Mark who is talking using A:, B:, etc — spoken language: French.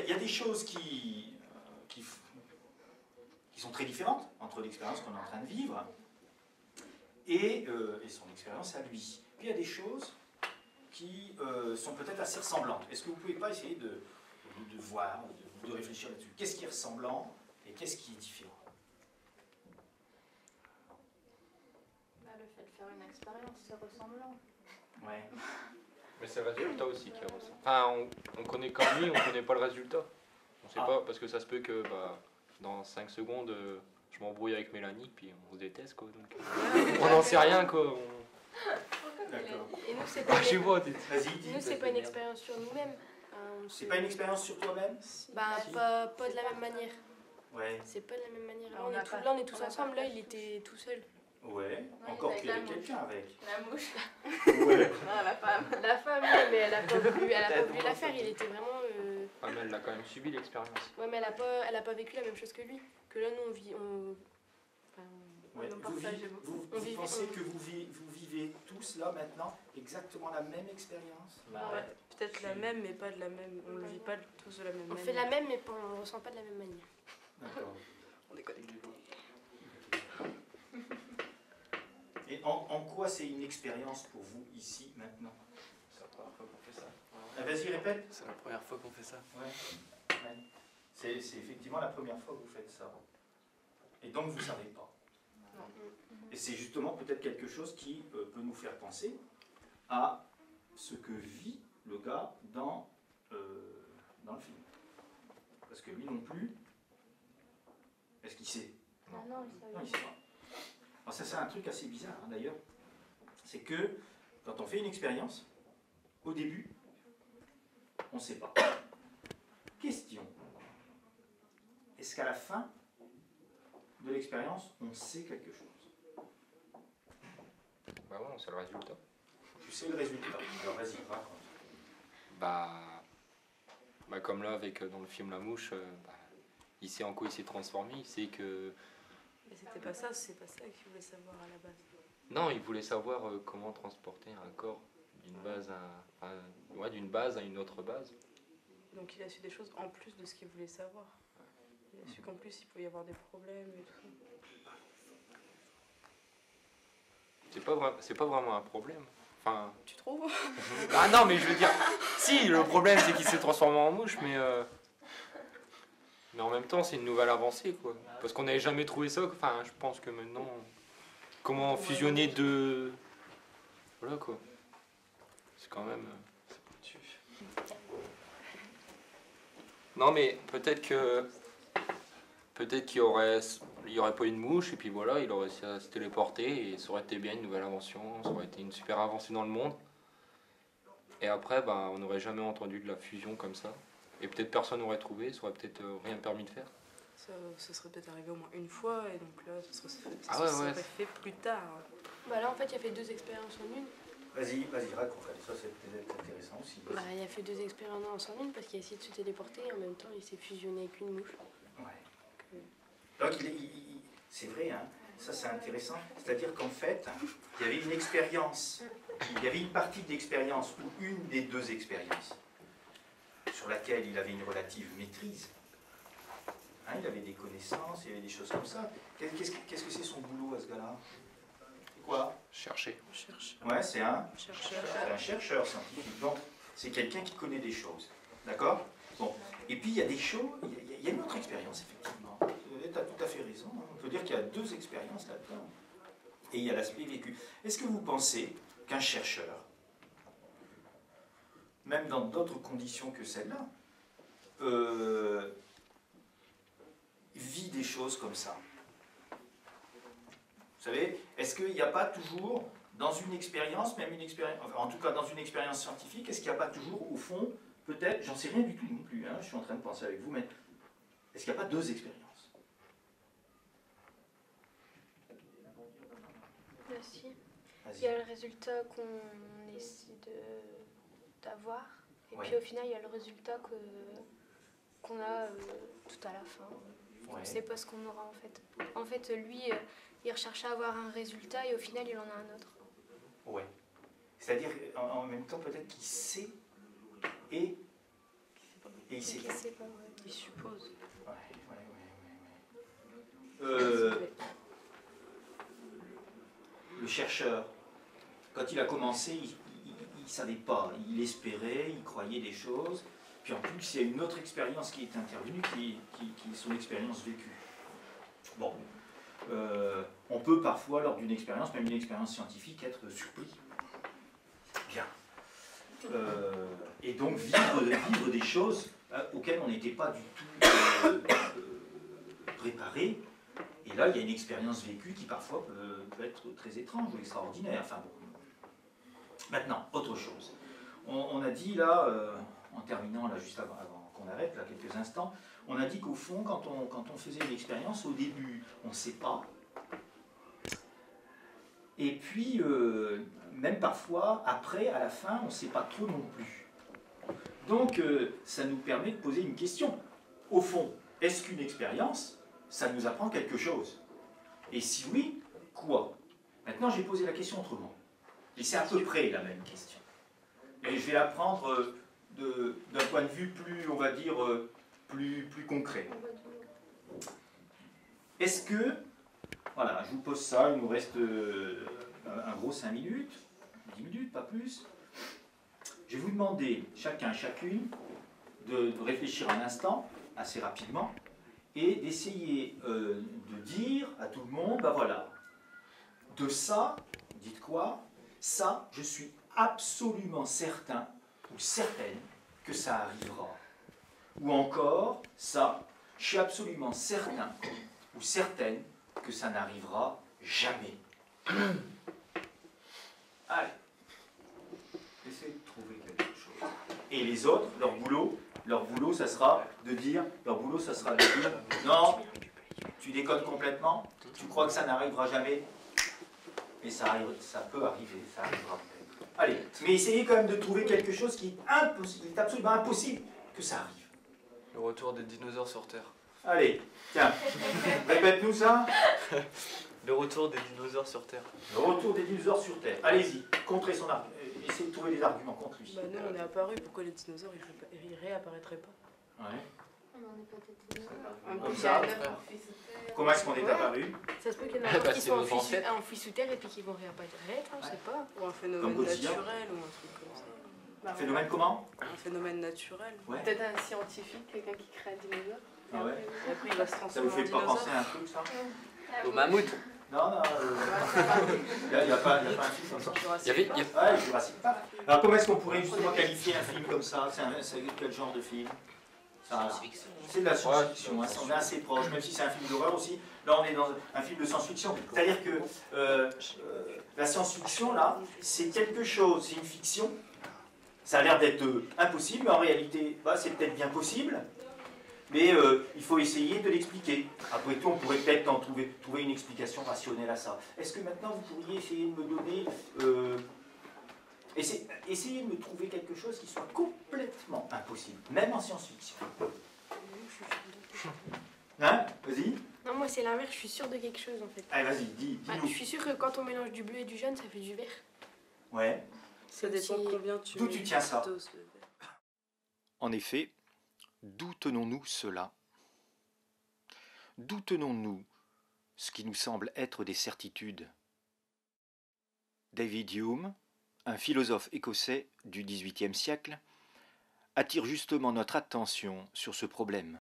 A: il y a des choses qui sont très différentes entre l'expérience qu'on est en train de vivre et son expérience à lui. Puis il y a des choses qui sont peut-être assez ressemblantes. Est-ce que vous ne pouvez pas essayer de voir, de réfléchir là-dessus? Qu'est-ce qui est ressemblant et qu'est-ce qui est différent?
B: Le fait de faire une expérience, c'est ressemblant.
A: Ouais.
C: Mais c'est le résultat aussi qui est ressemblant. Enfin, on connaît comme lui, on ne connaît pas le résultat. On sait pas, parce que ça se peut que dans 5 secondes, je m'embrouille avec Mélanie, puis on se déteste, quoi. Donc, on n'en sait rien, quoi.
A: D'accord.
B: Et nous, c'est pas,
A: Vas-y,
B: nous, c'est pas une expérience sur nous-mêmes.
A: C'est pas une expérience sur toi-même?
B: Pas de la même manière.
A: Ouais.
B: C'est pas de la même manière. Là, on est tous ensemble. Là, il était tout seul.
A: Ouais. Encore qu'il y avait quelqu'un avec.
B: La mouche.
A: Ouais.
B: Non, la femme. La femme, oui, mais elle a pas voulu la faire. Il était vraiment...
C: Ah, mais elle a quand même subi l'expérience.
B: Ouais, mais elle a pas vécu la même chose que lui. Que là, nous, on vit...
A: Ouais. Vous pensez que vous vivez tous là maintenant exactement la même expérience?
D: Ouais, peut-être la même, mais pas de la même. On ne vit pas tous de la même manière.
B: On fait la même, mais on ne ressent pas de la même manière.
A: D'accord.
D: On est connectés.
A: Et en quoi c'est une expérience pour vous ici maintenant?
E: C'est la première fois qu'on fait ça.
A: Ah, vas-y, répète.
E: C'est la première fois qu'on fait ça.
A: Ouais. C'est effectivement la première fois que vous faites ça. Et donc vous ne savez pas. Et c'est justement peut-être quelque chose qui peut nous faire penser à ce que vit le gars dans le film. Parce que lui non plus, est-ce qu'il sait?
B: Non,
A: Non, il sait pas. Alors ça c'est un truc assez bizarre d'ailleurs. C'est que quand on fait une expérience, au début, on ne sait pas. Question. Est-ce qu'à la fin de l'expérience, on sait quelque chose?
C: Bah ouais, on sait le résultat.
A: Tu sais le résultat. Alors vas-y, raconte.
C: Comme là, dans le film La Mouche, il sait en quoi il s'est transformé, il sait que...
D: Mais c'est pas ça qu'il voulait savoir à la base.
C: Non, il voulait savoir comment transporter un corps d'une base à une autre base.
D: Donc il a su des choses en plus de ce qu'il voulait savoir. Il a su qu'en plus il pouvait y avoir des problèmes et tout.
C: C'est pas vraiment un problème. Enfin...
D: Tu trouves?
C: Ah non, mais je veux dire... Si, le problème c'est qu'il s'est transformé en mouche, mais en même temps c'est une nouvelle avancée, quoi. Parce qu'on n'avait jamais trouvé ça. Enfin, je pense que maintenant... Comment fusionner deux... Voilà, quoi. C'est quand même... Non, mais peut-être qu'il y aurait pas une mouche, et puis voilà, il aurait réussi à se téléporter, et ça aurait été bien une nouvelle invention, ça aurait été une super avancée dans le monde. Et après, on n'aurait jamais entendu de la fusion comme ça. Et peut-être personne n'aurait trouvé, ça aurait peut-être rien permis de faire.
D: Ça serait peut-être arrivé au moins une fois, et donc là, ça serait fait plus tard.
B: Là, en fait, il a fait 2 expériences en une.
A: Vas-y, raconte. Ça, c'est peut-être intéressant aussi.
B: Il a fait 2 expériences en une parce qu'il a essayé de se téléporter et en même temps, il s'est fusionné avec une mouche.
A: Ouais. Donc, c'est vrai, hein, ça c'est intéressant. C'est-à-dire qu'en fait, il y avait une expérience, il y avait une partie de l'expérience ou une des 2 expériences sur laquelle il avait une relative maîtrise. Hein, il avait des connaissances, il y avait des choses comme ça. Qu'est-ce que c'est son boulot à ce gars-là? Quoi?
C: Chercher.
A: Ouais, c'est un
D: chercheur.
A: un chercheur scientifique. Donc, c'est quelqu'un qui connaît des choses. D'accord? Bon. Et puis, il y a des choses, il y a une autre expérience, effectivement. Tu as tout à fait raison. On peut dire qu'il y a 2 expériences là-dedans. Et il y a l'aspect vécu. Est-ce que vous pensez qu'un chercheur, même dans d'autres conditions que celle-là, vit des choses comme ça? Vous savez, est-ce qu'il n'y a pas toujours, dans une expérience, même une expérience, enfin, en tout cas dans une expérience scientifique, est-ce qu'il n'y a pas toujours, au fond, peut-être, j'en sais rien du tout non plus, hein, je suis en train de penser avec vous, mais est-ce qu'il n'y a pas 2 expériences?
B: Si. Il y a le résultat qu'on essaie d'avoir, et puis au final, il y a le résultat qu'on a tout à la fin. On ne sait pas ce qu'on aura en fait. En fait, lui, il recherche à avoir un résultat et au final, il en a un autre.
A: Ouais. C'est-à-dire, en même temps, peut-être qu'il sait et Et il sait
B: Ok,
A: pas.
B: c'est pas vrai.
D: Il suppose.
A: Le chercheur, quand il a commencé, il ne savait pas, il espérait, il croyait des choses, puis en plus il y a une autre expérience qui est intervenue, qui est son expérience vécue. Bon, on peut parfois, lors d'une expérience, même une expérience scientifique, être surpris. Bien. Et donc vivre des choses auxquelles on n'était pas du tout préparé. Et là, il y a une expérience vécue qui parfois peut être très étrange ou extraordinaire. Enfin bon. Maintenant, autre chose. On a dit là, en terminant là juste avant qu'on arrête, là quelques instants, on a dit qu'au fond, quand on faisait une expérience, au début, on ne sait pas. Et puis, même parfois, après, à la fin, on ne sait pas trop non plus. Donc, ça nous permet de poser une question. Au fond, est-ce qu'une expérience, ça nous apprend quelque chose? Et si oui, quoi? Maintenant, j'ai posé la question autrement. Et c'est à peu près la même question. Et je vais la prendre d'un point de vue plus, on va dire, plus concret. Est-ce que, voilà, je vous pose ça, il nous reste un gros 5 minutes, 10 minutes, pas plus. Je vais vous demander, chacun, chacune, de réfléchir un instant, assez rapidement, et d'essayer de dire à tout le monde, ben voilà, de ça, dites quoi? Ça, je suis absolument certain ou certaine que ça arrivera. Ou encore, ça, je suis absolument certain ou certaine que ça n'arrivera jamais. Allez, essayez de trouver quelque chose. Et les autres, leur boulot, ça sera de dire, non, tu déconnes complètement, tu crois que ça n'arrivera jamais, mais ça peut arriver, ça arrivera peut-être. Allez, mais essayez quand même de trouver quelque chose qui est absolument impossible que ça arrive.
E: Le retour des dinosaures sur Terre.
A: Allez, tiens, répète-nous ça.
E: Le retour des dinosaures sur Terre.
A: Le retour des dinosaures sur Terre. Allez-y, contrez son argument. Essayez de trouver des arguments contre lui.
D: Bah nous, on est apparu, pourquoi les dinosaures, ils réapparaîtraient pas?
A: Ouais.
D: Un
A: Comme
D: peu,
A: ça,
D: il y a un œuf.
A: Comment est-ce qu'on est apparu?
B: Ça se peut qu'il y en
C: Bah,
B: a qui
C: c'est
B: sont
C: nos ancêtres.
B: enfouis sous terre et puis qui vont réapparaître, on sait pas.
D: Ou un
A: Comme
D: phénomène
A: Godzilla.
D: naturel, ou un truc comme ça.
A: Un phénomène comment?
D: Un phénomène naturel.
A: Ouais.
B: Peut-être un scientifique, quelqu'un qui crée un dinosaure.
A: Ah ouais.
D: Et après, il va se
A: Ça
D: transformer
A: vous
D: en
A: fait pas
D: dinosaure.
A: penser à un truc, ça?
C: Au mammouth.
A: Non, il n'y a pas un film comme ça.
C: Il y avait,
A: Ouais, Jurassic Park. Alors comment est-ce qu'on pourrait justement qualifier un film comme ça? C'est quel genre de film? C'est de la science-fiction, hein, on est assez proche, même si c'est un film d'horreur aussi. Là, on est dans un film de science-fiction. C'est-à-dire que la science-fiction, là, c'est quelque chose, c'est une fiction. Ça a l'air d'être impossible, mais en réalité, bah, c'est peut-être bien possible. Mais il faut essayer de l'expliquer. Après tout, on pourrait peut-être trouver une explication rationnelle à ça. Est-ce que maintenant, vous pourriez essayer de me donner... essayez de me trouver quelque chose qui soit complètement impossible, même en science-fiction. Hein? Vas-y.
B: Non, moi c'est l'inverse, je suis sûre de quelque chose en fait.
A: Allez, vas-y, dis-nous.
B: Je suis sûre que quand on mélange du bleu et du jaune, ça fait du vert.
A: Ouais.
D: Ça dépend combien tu
A: D'où
D: mets
A: tu tiens ça?
D: de doses de verre.
A: En effet, d'où tenons-nous cela? D'où tenons-nous ce qui nous semble être des certitudes? David Hume, un philosophe écossais du XVIIIe siècle, attire justement notre attention sur ce problème.